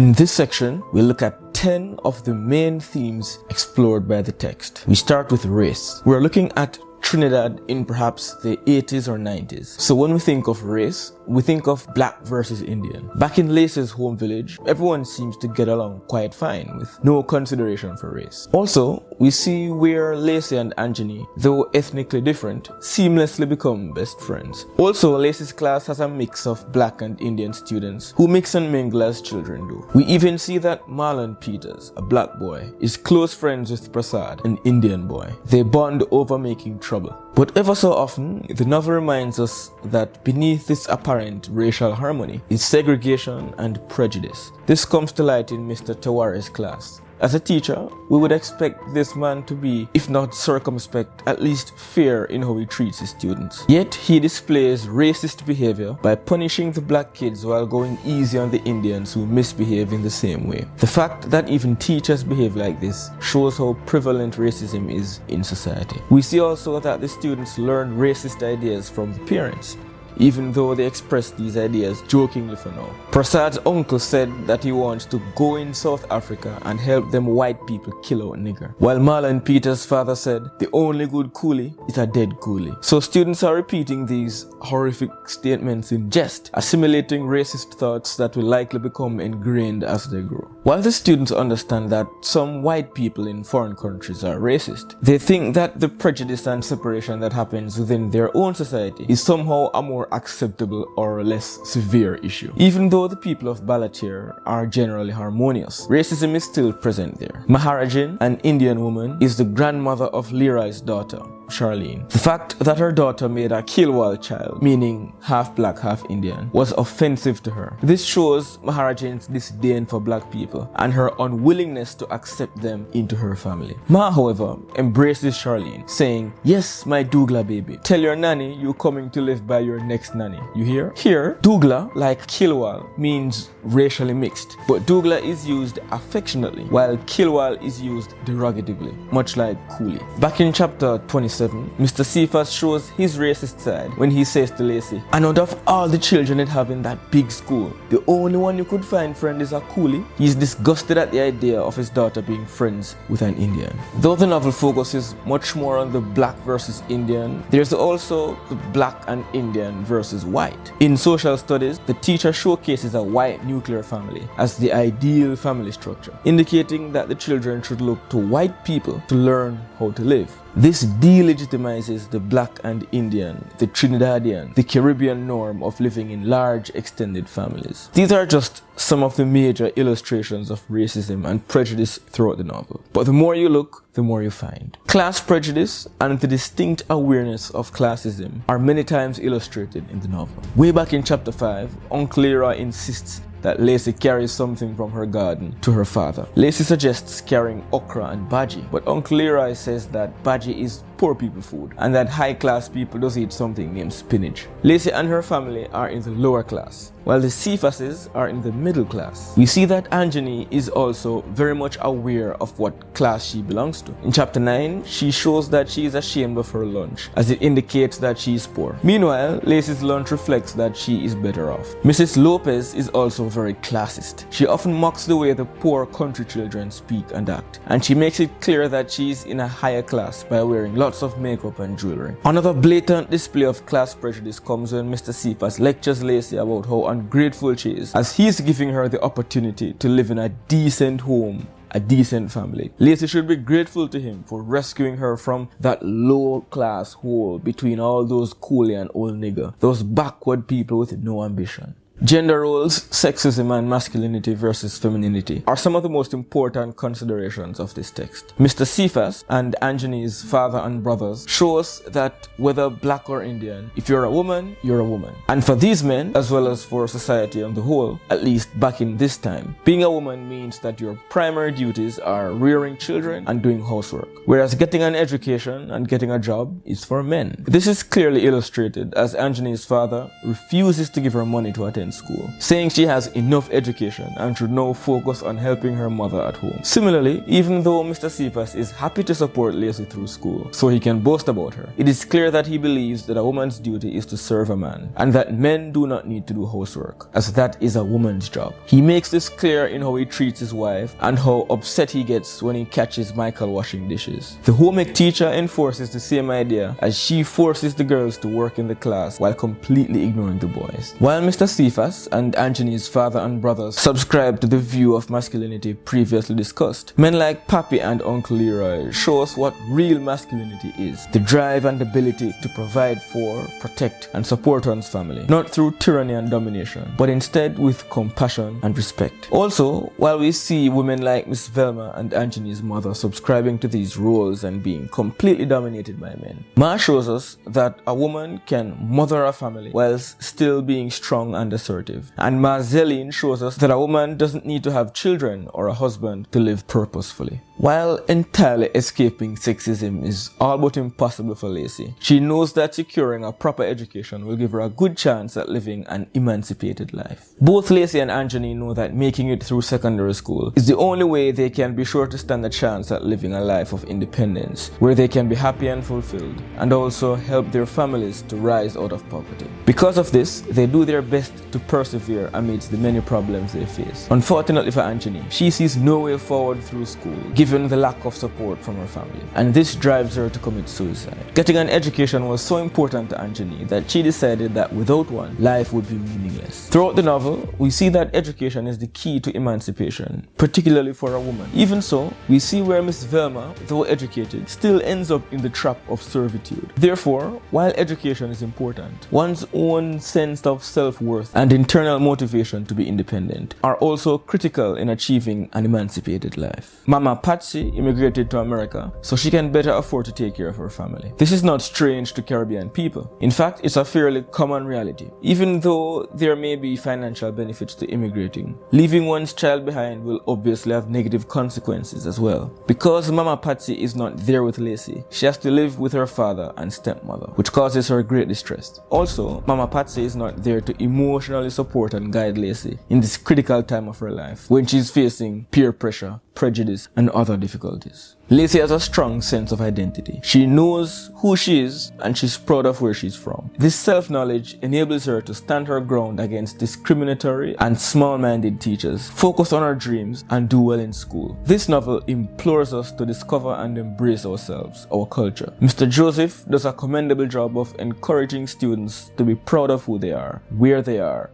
In this section, we'll look at 10 of the main themes explored by the text. We start with race. We're looking at Trinidad in perhaps the 80s or 90s. So when we think of race, we think of black versus Indian. Back in Lacey's home village, everyone seems to get along quite fine with no consideration for race. Also, we see where Lacey and Anjani, though ethnically different, seamlessly become best friends. Also, Lacey's class has a mix of black and Indian students who mix and mingle as children do. We even see that Marlon Peters, a black boy, is close friends with Prasad, an Indian boy. They bond over making trouble. But ever so often, the novel reminds us that beneath this apparent racial harmony is segregation and prejudice. This comes to light in Mr. Taware's class. As a teacher, we would expect this man to be, if not circumspect, at least fair in how he treats his students. Yet he displays racist behavior by punishing the black kids while going easy on the Indians who misbehave in the same way. The fact that even teachers behave like this shows how prevalent racism is in society. We see also that the students learn racist ideas from the parents, even though they express these ideas jokingly for now. Prasad's uncle said that he wants to go in South Africa and help them white people kill out nigger, while Marlon Peters' father said the only good coolie is a dead coolie. So students are repeating these horrific statements in jest, assimilating racist thoughts that will likely become ingrained as they grow. While the students understand that some white people in foreign countries are racist, they think that the prejudice and separation that happens within their own society is somehow a more acceptable or less severe issue. Even though the people of Balatir are generally harmonious, racism is still present there. Maharajin, an Indian woman, is the grandmother of Leroy's daughter, Charlene. The fact that her daughter made a Kilwal child, meaning half black, half Indian, was offensive to her. This shows Maharajin's disdain for black people and her unwillingness to accept them into her family. Ma, however, embraces Charlene, saying, "Yes, my Dougla baby, tell your nanny you're coming to live by your next nanny. You hear?" Here, Dougla, like Kilwal, means racially mixed, but Dougla is used affectionately, while Kilwal is used derogatively, much like coolie. Back in chapter 27, Mr. Cephas shows his racist side when he says to Lacey, "And out of all the children that have in that big school, the only one you could find friend is a coolie." He's disgusted at the idea of his daughter being friends with an Indian. Though the novel focuses much more on the black versus Indian, there's also the black and Indian versus white. In social studies, the teacher showcases a white nuclear family as the ideal family structure, indicating that the children should look to white people to learn how to live. This delegitimizes the black and Indian, the Trinidadian, the Caribbean norm of living in large extended families. These are just some of the major illustrations of racism and prejudice throughout the novel. But the more you look, the more you find. Class prejudice and the distinct awareness of classism are many times illustrated in the novel. Way back in chapter 5, Uncle Leroy insists that Lacey carries something from her garden to her father. Lacey suggests carrying okra and bhaji, but Uncle Leroy says that bhaji is poor people food and that high class people does eat something named spinach. Lacey and her family are in the lower class, while the Cephases are in the middle class. We see that Anjani is also very much aware of what class she belongs to. In chapter 9, she shows that she is ashamed of her lunch, as it indicates that she is poor. Meanwhile, Lacey's lunch reflects that she is better off. Mrs. Lopez is also very classist. She often mocks the way the poor country children speak and act, and she makes it clear that she is in a higher class by wearing lots of makeup and jewelry. Another blatant display of class prejudice comes when Mr. Cephas lectures Lacey about how ungrateful she is, as he is giving her the opportunity to live in a decent home, a decent family. Lacey should be grateful to him for rescuing her from that low class hole between all those coolie and old nigger, those backward people with no ambition. Gender roles, sexism, and masculinity versus femininity are some of the most important considerations of this text. Mr. Cephas and Anjani's father and brothers show us that whether black or Indian, if you're a woman, you're a woman. And for these men, as well as for society on the whole, at least back in this time, being a woman means that your primary duties are rearing children and doing housework, whereas getting an education and getting a job is for men. This is clearly illustrated as Anjani's father refuses to give her money to attend attend school, saying she has enough education and should now focus on helping her mother at home. Similarly, even though Mr. Cephas is happy to support Lacey through school so he can boast about her, it is clear that he believes that a woman's duty is to serve a man and that men do not need to do housework, as that is a woman's job. He makes this clear in how he treats his wife and how upset he gets when he catches Michael washing dishes. The home ec teacher enforces the same idea as she forces the girls to work in the class while completely ignoring the boys. While Mr. Cephas and Anthony's father and brothers subscribe to the view of masculinity previously discussed, men like Pappy and Uncle Leroy show us what real masculinity is: the drive and ability to provide for, protect, and support one's family, not through tyranny and domination, but instead with compassion and respect. Also, while we see women like Miss Velma and Anthony's mother subscribing to these roles and being completely dominated by men, Ma shows us that a woman can mother a family whilst still being strong and assertive. And Ma Zelline shows us that a woman doesn't need to have children or a husband to live purposefully. While entirely escaping sexism is all but impossible for Lacey, she knows that securing a proper education will give her a good chance at living an emancipated life. Both Lacey and Anthony know that making it through secondary school is the only way they can be sure to stand a chance at living a life of independence, where they can be happy and fulfilled, and also help their families to rise out of poverty. Because of this, they do their best to persevere amidst the many problems they face. Unfortunately for Anthony, she sees no way forward through school, given the lack of support from her family, and this drives her to commit suicide. Getting an education was so important to Anthony that she decided that without one, life would be meaningless. Throughout the novel, we see that education is the key to emancipation, particularly for a woman. Even so, we see where Miss Velma, though educated, still ends up in the trap of servitude. Therefore, while education is important, one's own sense of self-worth and internal motivation to be independent are also critical in achieving an emancipated life. Mama Patsy immigrated to America so she can better afford to take care of her family. This is not strange to Caribbean people. In fact, it's a fairly common reality. Even though there may be financial benefits to immigrating, leaving one's child behind will obviously have negative consequences as well. Because Mama Patsy is not there with Lacey, she has to live with her father and stepmother, which causes her great distress. Also, Mama Patsy is not there to emotionally support and guide Lacey in this critical time of her life when she's facing peer pressure, prejudice, and other difficulties. Lacey has a strong sense of identity. She knows who she is and she's proud of where she's from. This self-knowledge enables her to stand her ground against discriminatory and small-minded teachers, focus on her dreams, and do well in school. This novel implores us to discover and embrace ourselves, our culture. Mr. Joseph does a commendable job of encouraging students to be proud of who they are,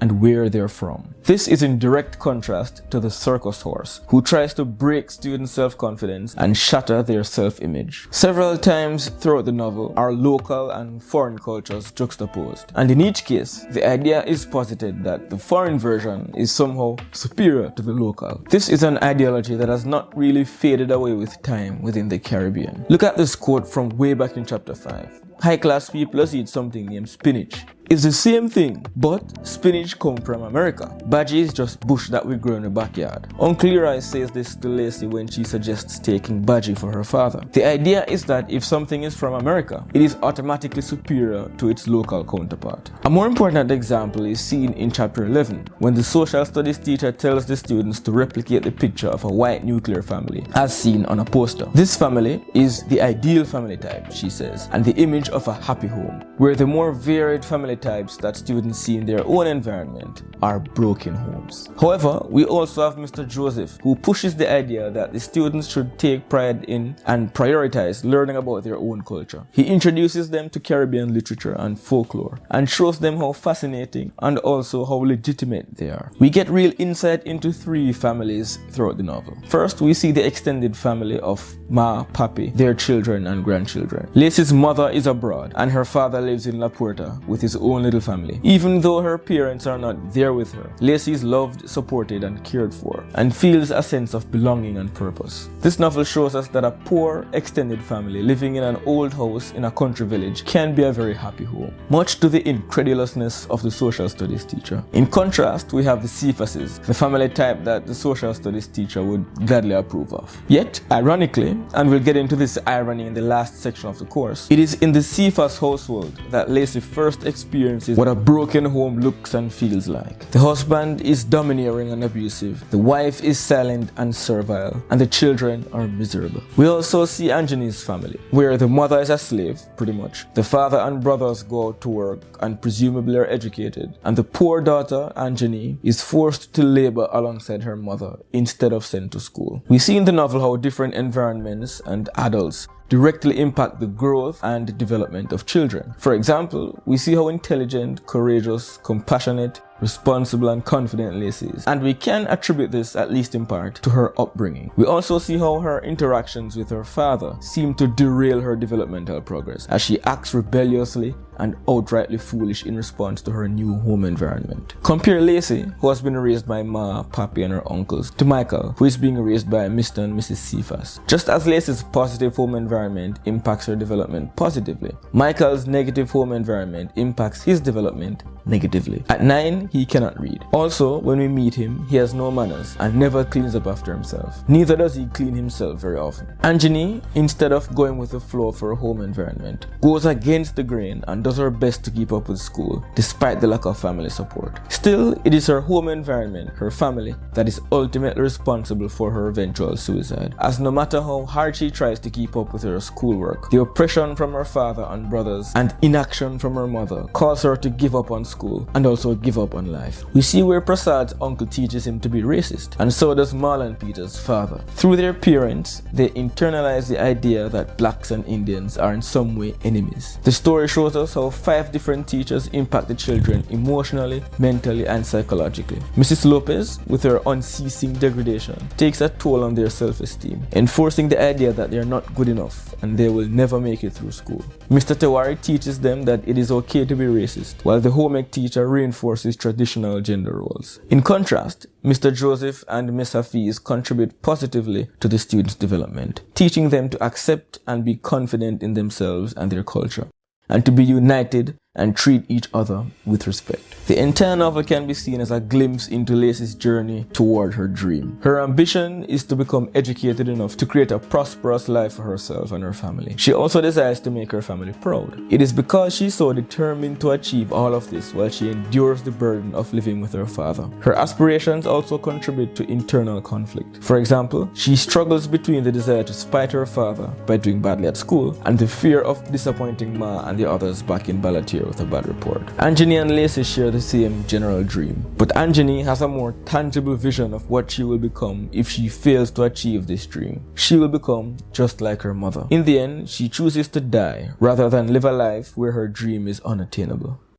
and where they're from. This is in direct contrast to the circus horse, who tries to break students' self-confidence and shatter their self-image. Several times throughout the novel are local and foreign cultures juxtaposed, and in each case, the idea is posited that the foreign version is somehow superior to the local. This is an ideology that has not really faded away with time within the Caribbean. Look at this quote from way back in chapter 5. High-class people eat something named spinach. It's the same thing, but spinach come from America. Bhaji is just bush that we grow in the backyard. Uncle Leroy says this to Lacey when she suggests taking bhaji for her father. The idea is that if something is from America, it is automatically superior to its local counterpart. A more important example is seen in chapter 11, when the social studies teacher tells the students to replicate the picture of a white nuclear family, as seen on a poster. This family is the ideal family type, she says, and the image of a happy home, where the more varied family types that students see in their own environment are broken homes. However, we also have Mr. Joseph, who pushes the idea that the students should take pride in and prioritize learning about their own culture. He introduces them to Caribbean literature and folklore and shows them how fascinating and also how legitimate they are. We get real insight into three families throughout the novel. First, we see the extended family of Ma, Papi, their children and grandchildren. Lacey's mother is abroad and her father lives in La Puerta with his own little family. Even though her parents are not there with her, Lacey is loved, supported, and cared for, and feels a sense of belonging and purpose. This novel shows us that a poor, extended family living in an old house in a country village can be a very happy home, much to the incredulousness of the social studies teacher. In contrast, we have the Cephases, the family type that the social studies teacher would gladly approve of. Yet, ironically, and we'll get into this irony in the last section of the course, it is in the Cephas household that Lacey first experiences experiences what a broken home looks and feels like. The husband is domineering and abusive, the wife is silent and servile, and the children are miserable. We also see Anjani's family, where the mother is a slave, pretty much. The father and brothers go out to work and presumably are educated, and the poor daughter, Anjani, is forced to labor alongside her mother instead of sent to school. We see in the novel how different environments and adults directly impact the growth and development of children. For example, we see how intelligent, courageous, compassionate, responsible and confident Lacey is, and we can attribute this, at least in part, to her upbringing. We also see how her interactions with her father seem to derail her developmental progress, as she acts rebelliously and outrightly foolish in response to her new home environment. Compare Lacey, who has been raised by Ma, Papi and her uncles, to Michael, who is being raised by Mr. and Mrs. Cephas. Just as Lacey's positive home environment impacts her development positively, Michael's negative home environment impacts his development negatively. At 9, he cannot read. Also, when we meet him, he has no manners and never cleans up after himself. Neither does he clean himself very often. Anjani, instead of going with the flow for a home environment, goes against the grain and does her best to keep up with school, despite the lack of family support. Still, it is her home environment, her family, that is ultimately responsible for her eventual suicide, as no matter how hard she tries to keep up with her schoolwork, the oppression from her father and brothers and inaction from her mother cause her to give up on school and also give up on life. We see where Prasad's uncle teaches him to be racist, and so does Marlon Peter's father. Through their parents, they internalize the idea that blacks and Indians are in some way enemies. The story shows us how 5 different teachers impact the children emotionally, mentally, and psychologically. Mrs. Lopez, with her unceasing degradation, takes a toll on their self-esteem, enforcing the idea that they are not good enough and they will never make it through school. Mr. Tewari teaches them that it is okay to be racist, while the home ec teacher reinforces traditional gender roles. In contrast, Mr. Joseph and Miss Hafiz contribute positively to the students' development, teaching them to accept and be confident in themselves and their culture, and to be united and treat each other with respect. The entire novel can be seen as a glimpse into Lacey's journey toward her dream. Her ambition is to become educated enough to create a prosperous life for herself and her family. She also desires to make her family proud. It is because she's so determined to achieve all of this while she endures the burden of living with her father. Her aspirations also contribute to internal conflict. For example, she struggles between the desire to spite her father by doing badly at school and the fear of disappointing Ma and the others back in Balatier with a bad report. Anjani and Lacey share the same general dream, but Anjani has a more tangible vision of what she will become if she fails to achieve this dream. She will become just like her mother. In the end, she chooses to die rather than live a life where her dream is unattainable.